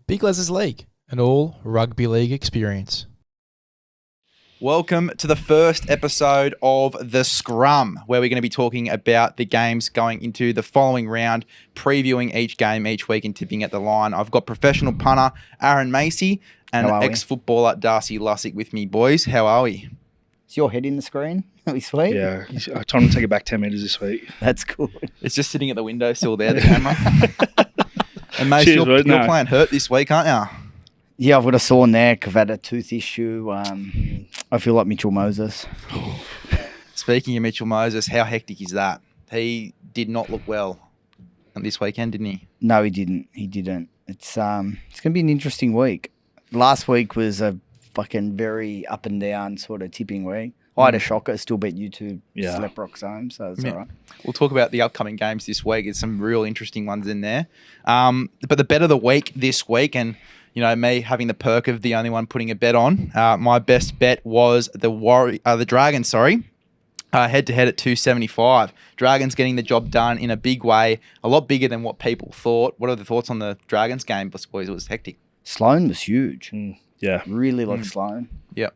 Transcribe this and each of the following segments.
Big LEZ'S League, an all rugby league experience. Welcome to the first episode of the Scrum, where we're going to be talking about the games going into the following round, previewing each game each week and tipping at the line. I've got professional punter Aaron Macey and ex-footballer Darcy Lussick with me. Boys, how are we? Is your head in the screen? Are we sweet? Yeah, I told him to take it back 10 metres this week. That's good. It's just sitting at the window still there, the camera. And Macey, you're playing hurt this week, aren't you? Yeah, I've got a sore neck. I've had a tooth issue. I feel like Mitchell Moses. Speaking of Mitchell Moses, how hectic is that? He did not look well this weekend, didn't he? No, he didn't. He didn't. It's going to be an interesting week. Last week was a fucking very up and down sort of tipping week. I had a shocker, still beat you two Slep Rocks home, so it's all right. We'll talk about the upcoming games this week. There's some real interesting ones in there. But the bet of the week this week, and you know, me having the perk of the only one putting a bet on, my best bet was the Dragons, head-to-head at 275. Dragons getting the job done in a big way, a lot bigger than what people thought. What are the thoughts on the Dragons game, boys? It was hectic. Sloan was huge. Yeah. Really like Sloan. Yep.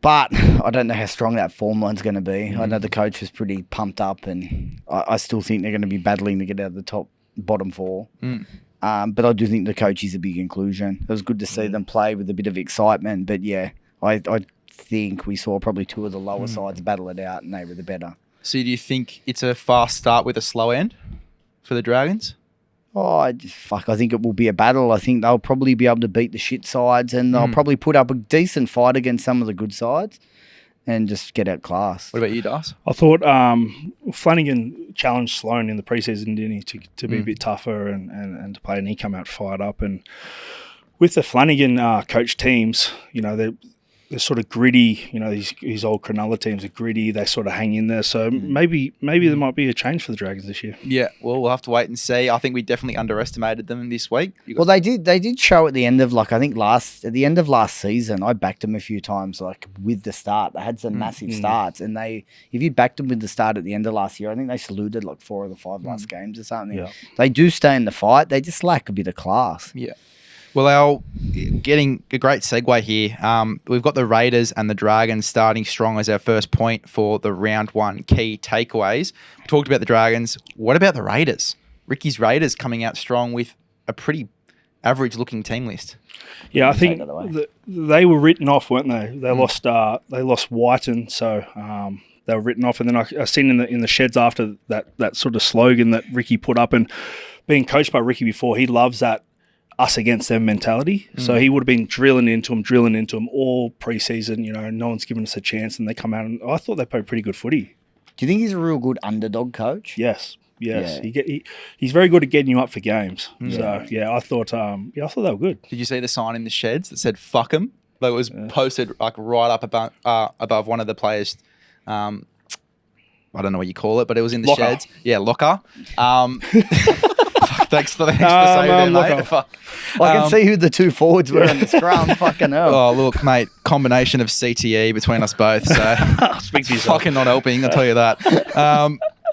But I don't know how strong that form line's going to be. I know the coach was pretty pumped up, and I still think they're going to be battling to get out of the bottom four. But I do think the coach is a big inclusion. It was good to see them play with a bit of excitement. But yeah, I think we saw probably two of the lower sides battle it out, and they were the better. So do you think it's a fast start with a slow end for the Dragons? I think it will be a battle. I think they'll probably be able to beat the shit sides, and they'll probably put up a decent fight against some of the good sides and just get outclassed. What about you, Darcy? I thought Flanagan challenged Sloan in the preseason, didn't he, to be a bit tougher and to play, and he come out fired up. And with the Flanagan coach teams, you know, they're sort of gritty. You know, his old Cronulla teams are gritty. They sort of hang in there. So maybe there might be a change for the Dragons this year. Yeah, well, we'll have to wait and see. I think we definitely underestimated them this week. Well, they did show at the end of, like, I think at the end of last season, I backed them a few times, like, with the start. They had some massive starts, and if you backed them with the start at the end of last year, I think they saluted like 4 of the 5 last games or something. Yeah. They do stay in the fight. They just lack a bit of class. Yeah. Well, getting a great segue here. We've got the Raiders and the Dragons starting strong as our first point for the round one key takeaways. We talked about the Dragons. What about the Raiders? Ricky's Raiders coming out strong with a pretty average-looking team list. Yeah, I think they were written off, weren't they? They lost Whiten, so they were written off. And then I seen in the sheds after that sort of slogan that Ricky put up, and being coached by Ricky before, he loves that us against them mentality. So he would have been drilling into them all preseason. You know, no one's given us a chance, and they come out, and I thought they played pretty good footy. Do you think he's a real good underdog coach? Yes. Yeah. He's very good at getting you up for games. So yeah, I thought they were good. Did you see the sign in the sheds that said "fuck 'em"? Like, it was posted like right up above one of the players. I don't know what you call it, but it was in the Locker. sheds. Yeah, locker. Thanks for saying that, mate. Fuck. I can see who the two forwards were in the scrum. Fucking hell. Oh, look, mate, combination of CTE between us both. So Speak to yourself. fucking not helping, I'll tell you that.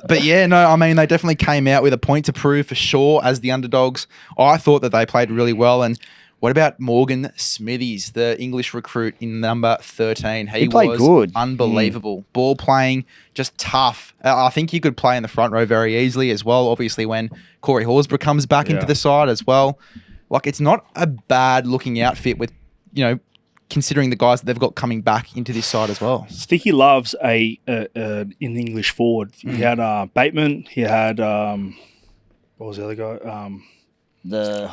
But yeah, no, I mean, they definitely came out with a point to prove for sure as the underdogs. I thought that they played really well. And what about Morgan Smithies, the English recruit in number 13? He played was good. Unbelievable. Ball playing, just tough. I think he could play in the front row very easily as well, obviously, when Corey Horsburgh comes back into the side as well. Like, it's not a bad looking outfit with, you know, considering the guys that they've got coming back into this side as well. Sticky loves an English forward. He had Bateman. He had what was the other guy? The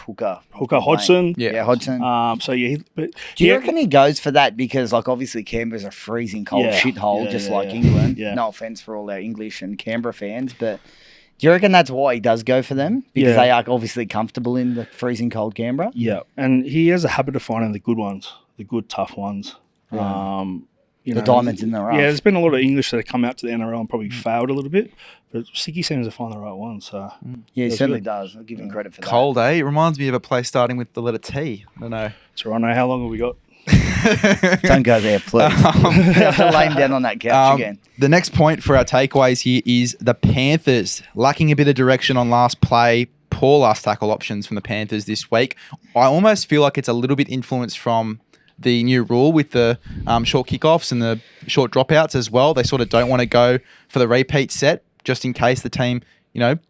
hooker. Hodgson. Yeah, Hodgson. Do you reckon he goes for that because, like, obviously Canberra's a freezing cold shithole, like England. Yeah. No offence for all our English and Canberra fans, but do you reckon that's why he does go for them? Because they are obviously comfortable in the freezing cold Canberra? Yeah, and he has a habit of finding the good ones, the good tough ones. Yeah. The diamonds in the rough. Yeah, there's been a lot of English that have come out to the NRL and probably failed a little bit, but Sticky seems to find the right ones. So yeah, he certainly does. I'll give him credit for that. Cold, eh? It reminds me of a place starting with the letter T. I don't know. So I know how long have we got? Don't go there, please. Have to lay him down on that couch again. The next point for our takeaways here is the Panthers lacking a bit of direction on last play, poor last tackle options from the Panthers this week. I almost feel like it's a little bit influenced from the new rule with the short kickoffs and the short dropouts as well. They sort of don't want to go for the repeat set just in case the team,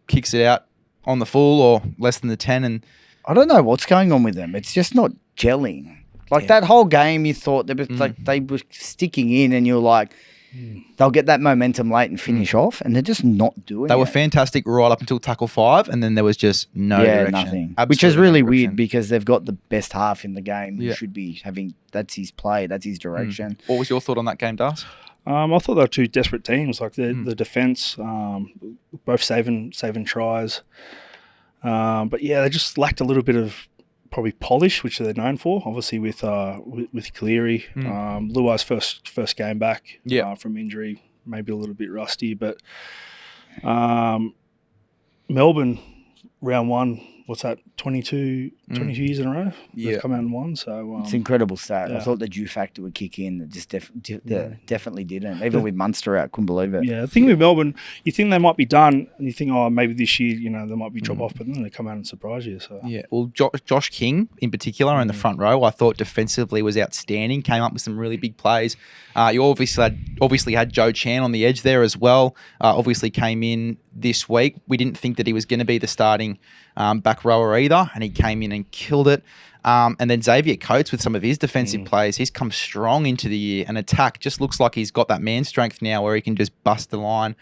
kicks it out on the full or less than the 10. And I don't know what's going on with them. It's just not gelling. Like that whole game, you thought they were sticking in, and you're like, they'll get that momentum late and finish off, and they're just not doing it. They were fantastic right up until tackle 5, and then there was just no direction. Nothing. Absolutely Which is really no weird because they've got the best half in the game. Yeah. He should be having, that's his play, that's his direction. What was your thought on that game, Darcy? I thought they were two desperate teams. Like the defense, both saving tries, but yeah, they just lacked a little bit of probably polish, which they're known for. Obviously with Cleary, Luai's first game back from injury, maybe a little bit rusty, but Melbourne round 1. What's that? 22 years in a row. They've come out and won. So it's an incredible stat. Yeah. I thought the due factor would kick in. It just definitely didn't. Even with Munster out, couldn't believe it. Yeah, the thing with Melbourne, you think they might be done, and you think, maybe this year, they might be drop off, but then they come out and surprise you. So yeah, well, Josh King in particular in the front row, I thought defensively was outstanding. Came up with some really big plays. You obviously had Joe Chan on the edge there as well. Obviously came in this week. We didn't think that he was going to be the starting back rower either, and he came in and killed it. And then Xavier Coates with some of his defensive plays, he's come strong into the year. And attack just looks like he's got that man strength now where he can just bust the line.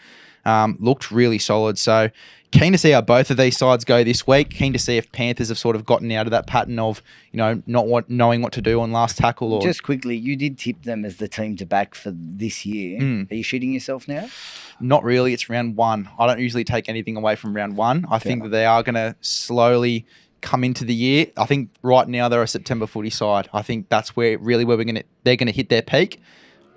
Looked really solid. So keen to see how both of these sides go this week. Keen to see if Panthers have sort of gotten out of that pattern of, not knowing what to do on last tackle. Or just quickly, you did tip them as the team to back for this year. Are you shooting yourself now? Not really. It's round 1. I don't usually take anything away from round 1. I think that they are going to slowly come into the year. I think right now they're a September footy side. I think that's where they're going to hit their peak.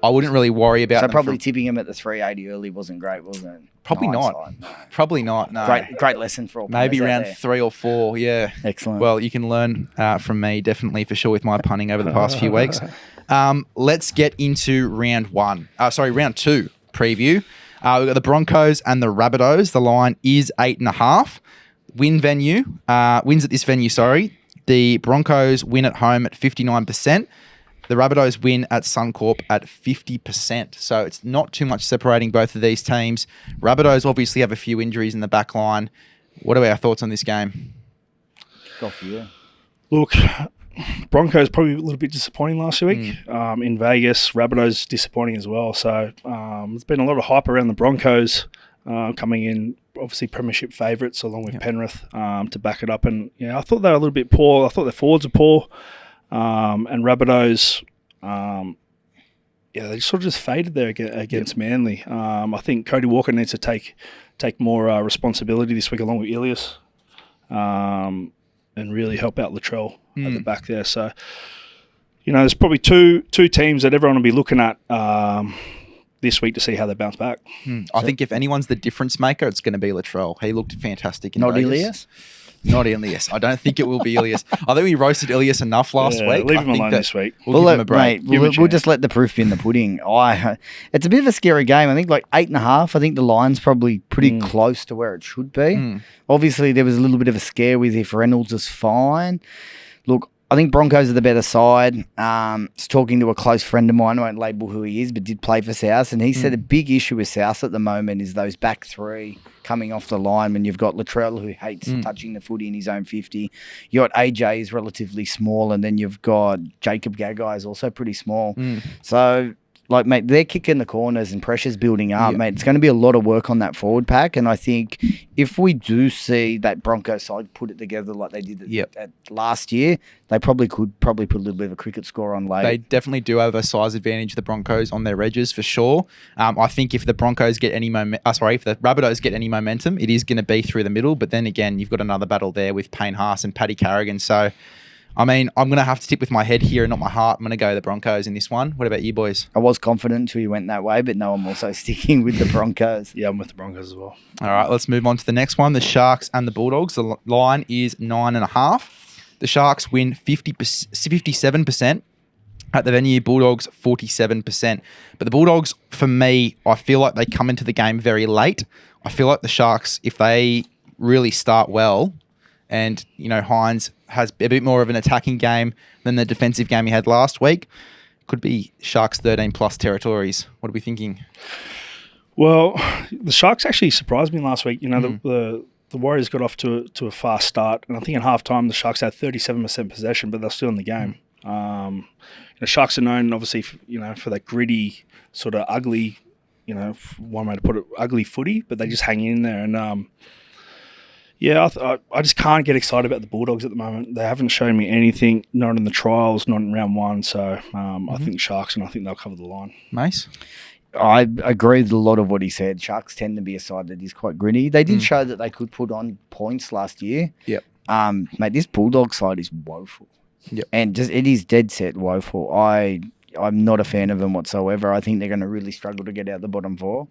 I wouldn't really worry about. So probably tipping him at the 380 early wasn't great, was it? Probably not. No. Probably not. No. Great lesson for all. Maybe round 3 or 4. Yeah. Excellent. Well, you can learn from me definitely for sure with my punting over the past few weeks. Let's get into round 2 preview. We've got the Broncos and the Rabbitohs. The line is 8.5. Wins at this venue. The Broncos win at home at 59%. The Rabbitohs win at Suncorp at 50%. So it's not too much separating both of these teams. Rabbitohs obviously have a few injuries in the back line. What are our thoughts on this game? Kick off for you. Look, Broncos probably a little bit disappointing last week in Vegas. Rabbitohs disappointing as well. So there's been a lot of hype around the Broncos coming in, obviously premiership favourites along with Penrith to back it up. And I thought they were a little bit poor. I thought their forwards were poor. And Rabbitohs, they sort of just faded there against Manly. I think Cody Walker needs to take more responsibility this week along with Ilias and really help out Latrell at the back there. So, there's probably two teams that everyone will be looking at this week to see how they bounce back. I think if anyone's the difference maker, it's going to be Latrell. He looked fantastic in Not Vegas. Ilias? Not Ilias. I don't think it will be Ilias. I think we roasted Ilias enough last week. Leave him alone this week. We'll give him a break. Mate, we'll just let the proof be in the pudding. It's a bit of a scary game. I think 8.5. I think the line's probably pretty close to where it should be. Obviously, there was a little bit of a scare with if Reynolds is fine. Look, I think Broncos are the better side. Was talking to a close friend of mine, I won't label who he is, but did play for South, and he said a big issue with South at the moment is those back three coming off the line when you've got Latrell, who hates touching the footy in his own 50. You got AJ is relatively small, and then you've got Jacob Gagai is also pretty small. So, mate, they're kicking the corners and pressure's building up, mate. It's going to be a lot of work on that forward pack, and I think if we do see that Broncos side put it together like they did at last year, they probably could put a little bit of a cricket score on late. They definitely do have a size advantage, the Broncos, on their edges for sure. I think if the Broncos get any if the Rabbitohs get any momentum, it is going to be through the middle. But then again, you've got another battle there with Payne Haas and Paddy Carrigan. So, I'm going to have to tip with my head here and not my heart. I'm going to go the Broncos in this one. What about you boys? I was confident until you went that way, but no, I'm also sticking with the Broncos. Yeah, I'm with the Broncos as well. All right, let's move on to the next one, the Sharks and the Bulldogs. The line is 9.5. The Sharks win 57% at the venue, Bulldogs 47%. But the Bulldogs, for me, I feel like they come into the game very late. I feel like the Sharks, if they really start well, and, Hines has a bit more of an attacking game than the defensive game he had last week. Could be Sharks 13+ territories. What are we thinking? Well, the Sharks actually surprised me last week. The Warriors got off to a fast start, and I think at halftime the Sharks had 37% possession, but they're still in the game. The Sharks are known, obviously, for that gritty, sort of ugly, one way to put it, ugly footy, but they just hang in there. And I just can't get excited about the Bulldogs at the moment. They haven't shown me anything, not in the trials, not in round one. So I think Sharks, and I think they'll cover the line. Mace? I agree with a lot of what he said. Sharks tend to be a side that is quite gritty. They did show that they could put on points last year. Yep. Mate, this Bulldog side is woeful. Yep. And it is dead set woeful. I'm not a fan of them whatsoever. I think they're going to really struggle to get out the bottom four.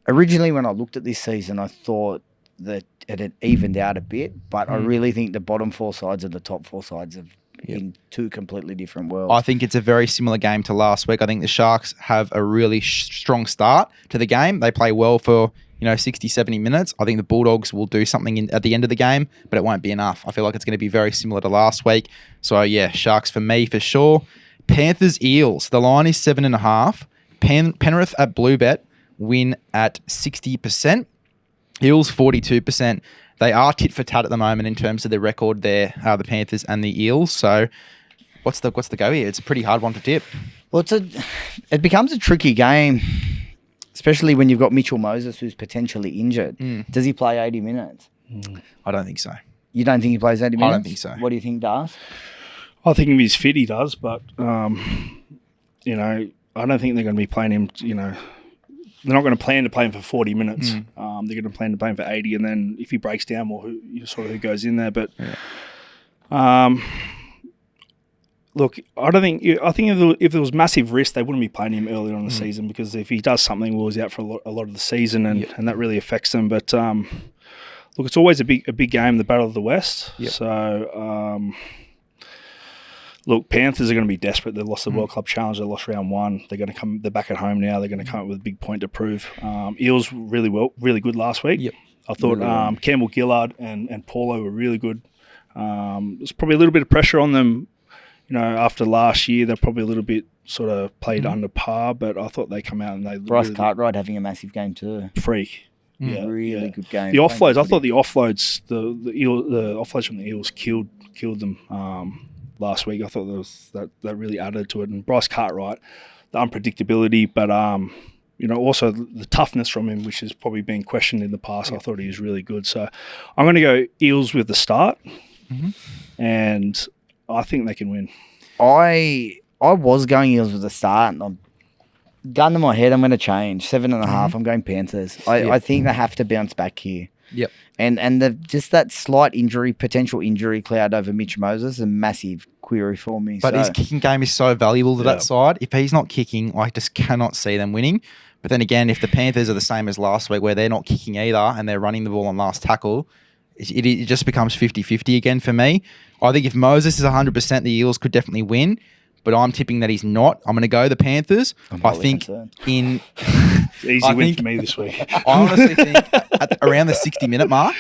Originally, when I looked at this season, I thought that it had evened out a bit, but I really think the bottom four sides and the top four sides have in two completely different worlds. I think it's a very similar game to last week. I think the Sharks have a really strong start to the game. They play well for 60, 70 minutes. I think the Bulldogs will do something at the end of the game, but it won't be enough. I feel like it's going to be very similar to last week. So, Sharks for me for sure. Panthers, Eels. The line is 7.5. Penrith at Bluebet win at 60%. Eels 42%. They are tit for tat at the moment in terms of the record there, the Panthers and the Eels. So, what's the go here? It's a pretty hard one to tip. Well, it becomes a tricky game, especially when you've got Mitchell Moses, who's potentially injured. Does he play 80 minutes? I don't think so. You don't think he plays 80 minutes? I don't think so. What do you think, Darcy? I think if he's fit, he does, but I don't think they're going to be playing him. They're not going to plan to play him for 40 minutes. They're going to plan to play him for 80, and then if he breaks down, who goes in there. But look, I think if there was massive risk, they wouldn't be playing him earlier on in the season, because if he does something, he's out for a lot of the season, and that really affects them. But look, it's always a big game, the Battle of the West. Yep. So. Look, Panthers are going to be desperate. They lost the World Club Challenge. They lost round one. They're back at home now. They're going to come up with a big point to prove. Eels really good last week. Yep. I thought Campbell Gillard and Paulo were really good. There's probably a little bit of pressure on them, after last year. They're probably a little bit sort of played under par, but I thought they come out and they Bryce Cartwright having a massive game too. Freak. Yeah, really good game. The offloads. I thought the offloads, the offloads from the Eels killed them. Last week, I thought that really added to it. And Bryce Cartwright, the unpredictability, but also the toughness from him, which has probably been questioned in the past. I thought he was really good. So I'm going to go Eels with the start, and I think they can win. I was going Eels with the start, and I'm gun to my head. I'm going to change 7.5. I'm going Panthers. I think they have to bounce back here. Yep. And just that slight potential injury cloud over Mitch Moses, a massive query for me. But his kicking game is so valuable to that side. If he's not kicking, I just cannot see them winning. But then again, if the Panthers are the same as last week, where they're not kicking either and they're running the ball on last tackle, it just becomes 50-50 again for me. I think if Moses is 100%, the Eels could definitely win. But I'm tipping that he's not. I'm going to go the Panthers. I think in... Easy win for me this week. I honestly think at around the 60-minute mark,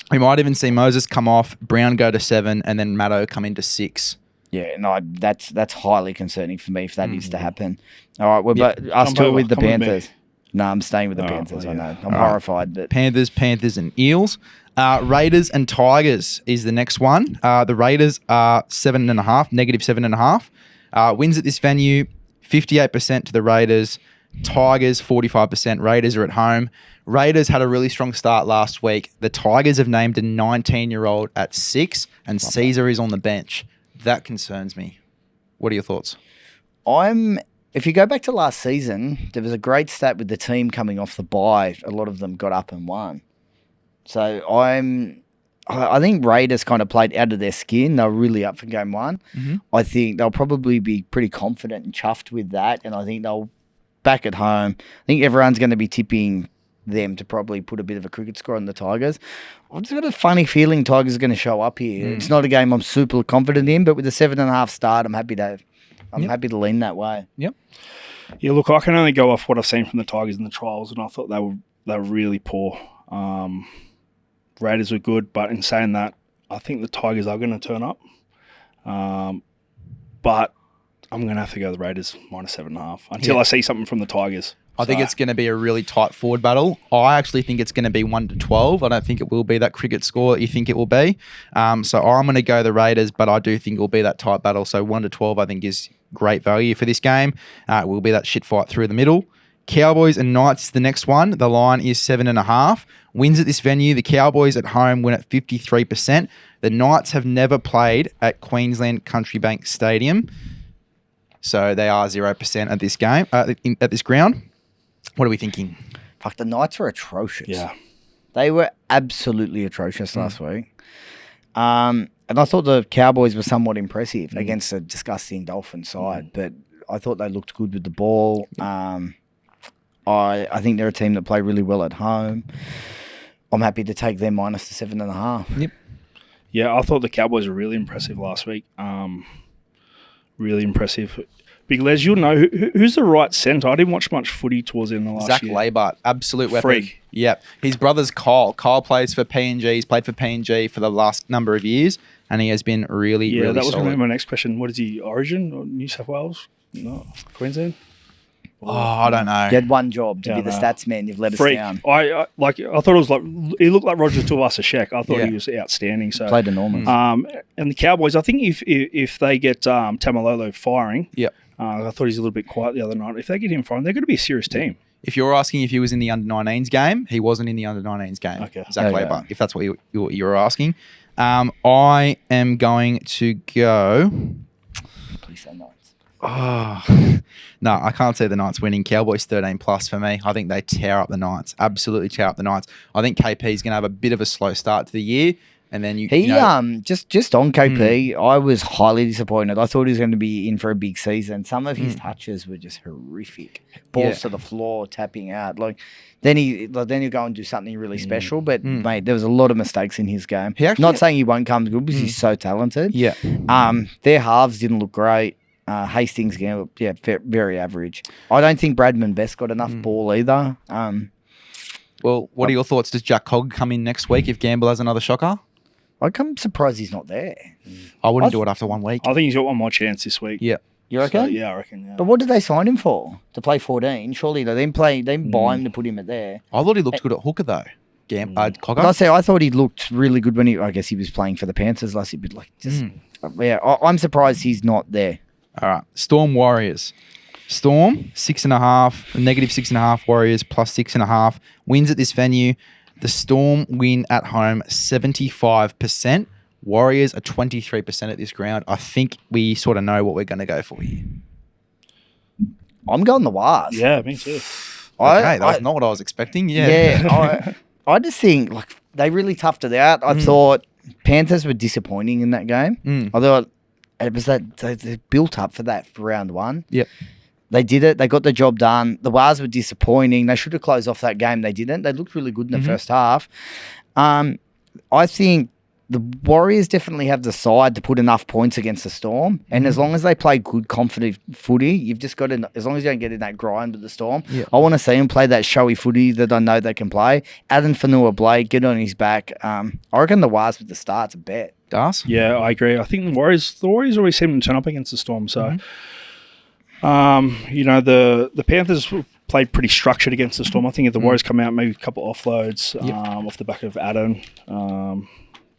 we might even see Moses come off, Brown go to 7, and then Maddo come into 6. Yeah, no, that's highly concerning for me if that is to happen. All right, I'm still with the Panthers. No, I'm staying with the Panthers. I know. I'm horrified. But Panthers and Eels. Raiders and Tigers is the next one. The Raiders are -7.5. Wins at this venue, 58% to the Raiders. Tigers, 45%. Raiders are at home. Raiders had a really strong start last week. The Tigers have named a 19-year-old at 6, and Caesar is on the bench. That concerns me. What are your thoughts? If you go back to last season, there was a great stat with the team coming off the bye. A lot of them got up and won. So I think Raiders kind of played out of their skin. They were really up for game one. I think they'll probably be pretty confident and chuffed with that, and I think they'll back at home. I think everyone's going to be tipping them to probably put a bit of a cricket score on the Tigers. I've just got a funny feeling Tigers are going to show up here. It's not a game I'm super confident in, but with the 7.5 start, I'm happy to lean that way. Yep. Yeah, look, I can only go off what I've seen from the Tigers in the trials, and I thought they were really poor. Raiders were good, but in saying that, I think the Tigers are going to turn up. But I'm going to have to go the Raiders minus 7.5 until I see something from the Tigers. I think it's going to be a really tight forward battle. I actually think it's going to be 1-12. I don't think it will be that cricket score that you think it will be. So I'm going to go the Raiders, but I do think it will be that tight battle. So 1-12 I think is great value for this game. It will be that shit fight through the middle. Cowboys and Knights is the next one. The line is 7.5. Wins at this venue. The Cowboys at home win at 53%. The Knights have never played at Queensland Country Bank Stadium. So they are 0% at this game, at this ground. What are we thinking? Fuck, the Knights were atrocious. Yeah. They were absolutely atrocious last week. And I thought the Cowboys were somewhat impressive against a disgusting Dolphin side, but I thought they looked good with the ball. I think they're a team that play really well at home. I'm happy to take them minus the 7.5. Yep. Yeah, I thought the Cowboys were really impressive last week. Really impressive. Big Les, you'll know who's the right centre. I didn't watch much footy towards the end of last Zach year. Labart, absolute weapon. Freak. Yep. His brother's Kyle. Kyle plays for PNG. He's played for PNG for the last number of years, and he has been really that was going to solid. be my next question. What is he, Origin or New South Wales? No, Queensland? Oh, I don't know. You had one job to be the stats man. You've let Freak. us down. I thought it was like he looked like Roger Tuivasa-Sheck. I thought he was outstanding. So Played enormous. and the Cowboys, I think if they get Tamalolo firing, Yep. I thought he's a little bit quiet the other night. If they get him firing, they're going to be a serious team. If you're asking if he was in the under-19s game, he wasn't in the under-19s game. Okay. Zach Labart, if that's what you're asking. I am going to go... Please say Knights. Oh, no, I can't see the Knights winning. Cowboys 13+ for me. I think they tear up the Knights. Absolutely tear up the Knights. I think KP is going to have a bit of a slow start to the year. And then just on KP, I was highly disappointed. I thought he was going to be in for a big season. Some of his touches were just horrific. Balls to the floor, tapping out. Then he'll go and do something really special. But mate, there was a lot of mistakes in his game. Not saying he won't come good because he's so talented. Yeah. Their halves didn't look great. Hastings game, very average. I don't think Bradman Best got enough ball either. Well, what are your thoughts? Does Jack Hogg come in next week if Gamble has another shocker? I'm surprised he's not there. I wouldn't do it after 1 week. I think he's got one more chance this week. Yeah. You reckon? So, yeah, I reckon. Yeah. But what did they sign him for? To play 14? Surely they didn't buy him to put him at there. I thought he looked good at hooker though. Cogger. But I thought he looked really good when I guess he was playing for the Panthers last year. But I'm surprised he's not there. All right. Storm Warriors. Storm 6.5, -6.5 Warriors plus 6.5 wins at this venue. The Storm win at home 75%. Warriors are 23% at this ground. I think we sort of know what we're going to go for here. I'm going the Wars. Yeah, me too. Okay, that was not what I was expecting. Yeah. I just think they really toughed it out. I thought Panthers were disappointing in that game. I thought it was that they built up for that for round one. Yep. They did it. They got the job done. The Wars were disappointing. They should have closed off that game. They didn't. They looked really good in the first half. I think the Warriors definitely have the side to put enough points against the Storm. And as long as they play good, confident footy, you've just got to, as long as you don't get in that grind with the Storm, I want to see them play that showy footy that I know they can play. Adam Fanua-Blake, get on his back. I reckon the Wars with the start's a bet. Das? Yeah, I agree. I think the Warriors always seem to turn up against the Storm. So, the Panthers played pretty structured against the Storm. I think if the Warriors come out, maybe a couple offloads off the back of Adam.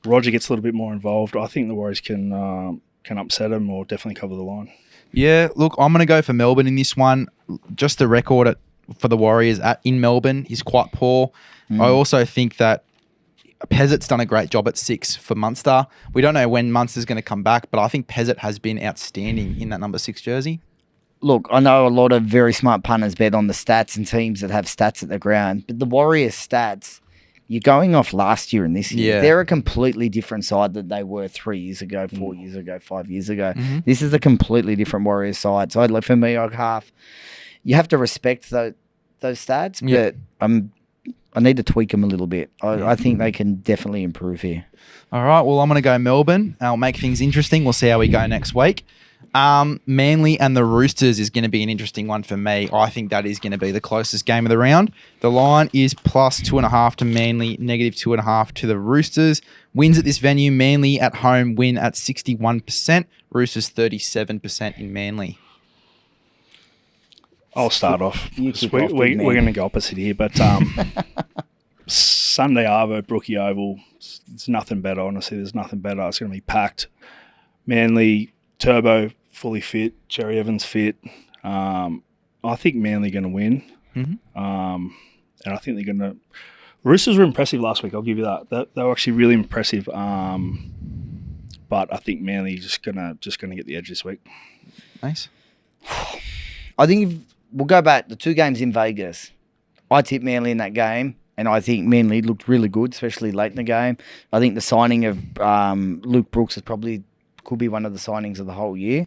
Roger gets a little bit more involved. I think the Warriors can upset them or definitely cover the line. Yeah, look, I'm going to go for Melbourne in this one. Just the record for the Warriors in Melbourne is quite poor. I also think that Pezzett's done a great job at 6 for Munster. We don't know when Munster's going to come back, but I think Pezzett has been outstanding in that number 6 jersey. Look, I know a lot of very smart punters bet on the stats and teams that have stats at the ground, but the Warriors' stats, you're going off last year and this year. They're a completely different side than they were 3 years ago, 4 years ago, 5 years ago. This is a completely different Warriors side. So for me, you have to respect those stats, but I need to tweak them a little bit. I think they can definitely improve here. All right, well, I'm going to go Melbourne. I'll make things interesting. We'll see how we go next week. Manly and the Roosters is going to be an interesting one for me. I think that is going to be the closest game of the round. The line is +2.5 to Manly, -2.5 to the Roosters. Wins at this venue, Manly at home win at 61%, Roosters 37% in Manly. I'll start off. You kick We're off, big man. going to go opposite here, but Sunday Arvo, Brookie Oval, there's nothing better. Honestly, there's nothing better. It's going to be packed. Manly, Turbo, fully fit. Cherry Evans fit. I think Manly going to win. And I think they're going to... Roosters were impressive last week, I'll give you that. They were actually really impressive. But I think Manly just gonna get the edge this week. Nice. I think we'll go back the 2 games in Vegas. I tipped Manly in that game, and I think Manly looked really good, especially late in the game. I think the signing of Luke Brooks could be one of the signings of the whole year.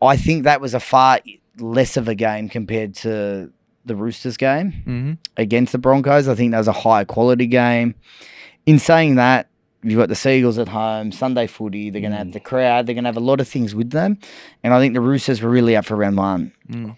I think that was a far less of a game compared to the Roosters game against the Broncos. I think that was a higher quality game. In saying that, you've got the Seagulls at home, Sunday footy, they're going to have the crowd, they're going to have a lot of things with them. And I think the Roosters were really up for round 1.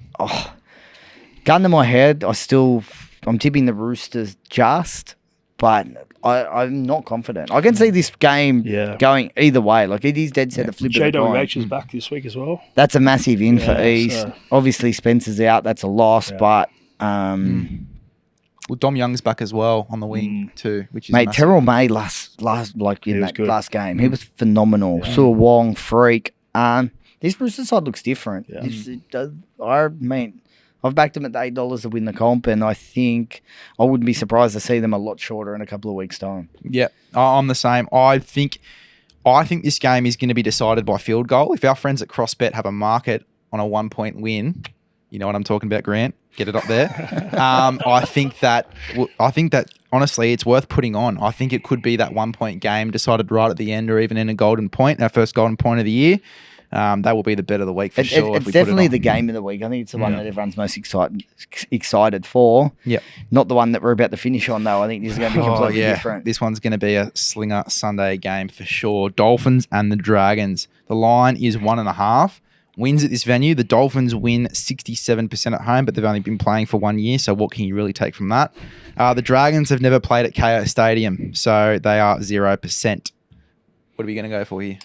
Gun to my head, I'm tipping the Roosters just, but I'm not confident. I can see this game going either way. Like, it is dead set to flip it. JWH is back this week as well. That's a massive in for East. So. Obviously, Spencer's out. That's a loss, but... Well, Dom Young's back as well on the wing too, which is mate. massive. Terrell May last last game, he was phenomenal. Su Wong, freak. This Roosters side looks different. I mean, I've backed them at $8 to win the comp, and I think I wouldn't be surprised to see them a lot shorter in a couple of weeks' time. Yeah, I'm the same. I think this game is going to be decided by field goal. If our friends at CrossBet have a market on a 1-point win, you know what I'm talking about, Grant. Get it up there. I think that honestly, it's worth putting on. I think it could be that 1-point game decided right at the end, or even in a golden point, our first golden point of the year. That will be the bet of the week for sure. It's definitely the game of the week. I think it's the one that everyone's most excited for. Yep. Not the one that we're about to finish on, though. I think this is going to be completely different. This one's going to be a slinger Sunday game for sure. Dolphins and the Dragons. The line is 1.5. Wins at this venue. The Dolphins win 67% at home, but they've only been playing for 1 year, so what can you really take from that? The Dragons have never played at KO Stadium, so they are 0%. What are we going to go for here?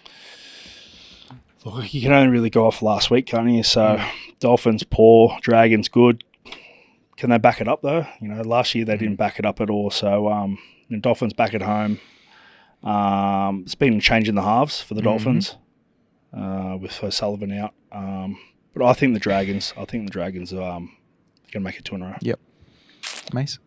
Look, you can only really go off last week, can't you? So Dolphins poor, Dragons good. Can they back it up though? You know, last year they didn't back it up at all. So the Dolphins back at home. It's been a change in the halves for the Dolphins with O'Sullivan out. But I think the Dragons are going to make it 2 in a row. Yep. Mace?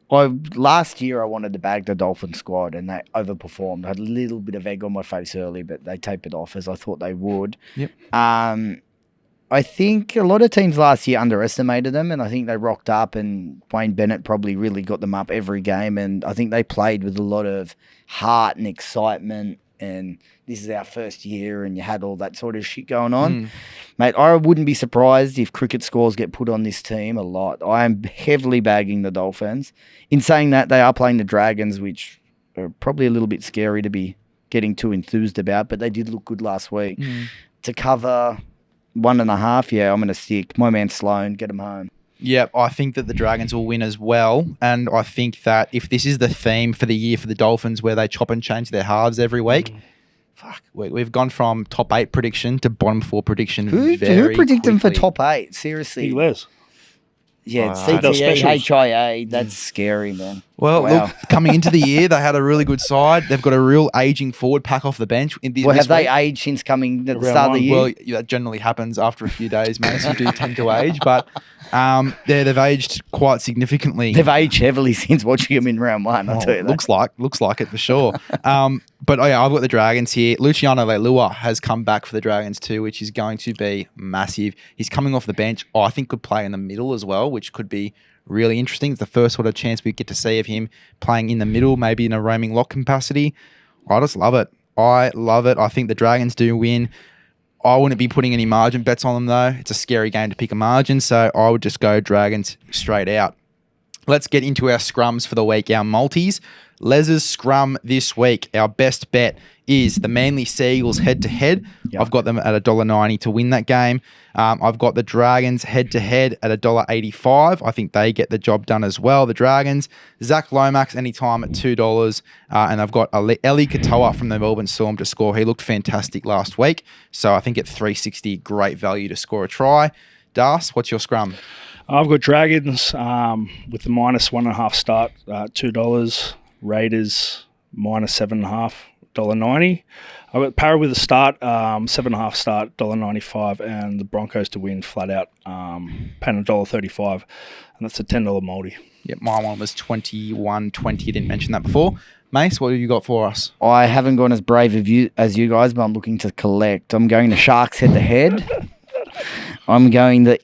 Last year I wanted to bag the Dolphin squad, and they overperformed. I had a little bit of egg on my face early, but they tapered off as I thought they would. Yep. I think a lot of teams last year underestimated them, and I think they rocked up, and Wayne Bennett probably really got them up every game, and I think they played with a lot of heart and excitement, and this is our first year, and you had all that sort of shit going on. Mate, I wouldn't be surprised if cricket scores get put on this team a lot. I am heavily bagging the Dolphins. In saying that, they are playing the Dragons, which are probably a little bit scary to be getting too enthused about, but they did look good last week. To cover 1.5, I'm going to stick. My man Sloan, get him home. Yeah, I think that the Dragons will win as well. And I think that if this is the theme for the year for the Dolphins, where they chop and change their halves every week, we've gone from top 8 prediction to bottom 4 prediction. Who predicted them for top 8? Seriously. Les. Yeah, CTE, HIA. That's scary, man. Well, look, coming into the year, they had a really good side. They've got a real aging forward pack off the bench. Have they aged since coming at the start of the year? Well, that generally happens after a few days, mate. So you do tend to age, but they've aged quite significantly. They've aged heavily since watching them in round 1. I'll tell you that. Looks like it for sure. But I've got the Dragons here. Luciano Leilua has come back for the Dragons too, which is going to be massive. He's coming off the bench. I think could play in the middle as well, which could be really interesting. It's the first sort of chance we get to see of him playing in the middle, maybe in a roaming lock capacity. I just love it. I love it. I think the Dragons do win. I wouldn't be putting any margin bets on them though. It's a scary game to pick a margin, so I would just go Dragons straight out. let's get into our scrums for the week, our multis. LEZ'S scrum this week. Our best bet is the Manly Seagulls head-to-head. Yep. I've got them at $1.90 to win that game. I've got the Dragons head-to-head at $1.85. I think they get the job done as well, the Dragons. Zach Lomax anytime at $2. And I've got Eli Katoa from the Melbourne Storm to score. He looked fantastic last week. So I think at $3.60, great value to score a try. Das, what's your scrum? I've got Dragons with the -1.5 start, $2. Raiders -7.5, $1.90. I've got Para with a start, 7.5 start, $1.95, and the Broncos to win flat out, paying $1.35, and that's a $10 multi. Yep, my one was 21.20. I didn't mention that before. Mace, what have you got for us? I haven't gone as brave as you guys, but I'm looking to collect. I'm going the Sharks head-to-head. I'm going the...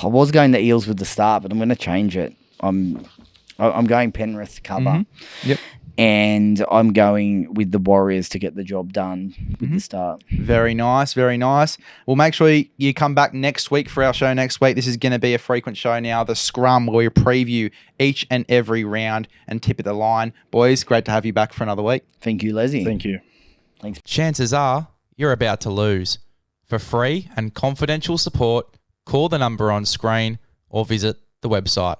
I was going the Eels with the start, but I'm going to change it. I'm going Penrith to cover. Mm-hmm. Yep. And I'm going with the Warriors to get the job done with the start. Very nice, very nice. Well, make sure you come back next week for our show next week. This is going to be a frequent show now, the Scrum, where we preview each and every round and tip at the line. Boys, great to have you back for another week. Thank you, Leslie. Thank you. Thanks. Chances are you're about to lose. For free and confidential support, call the number on screen or visit the website.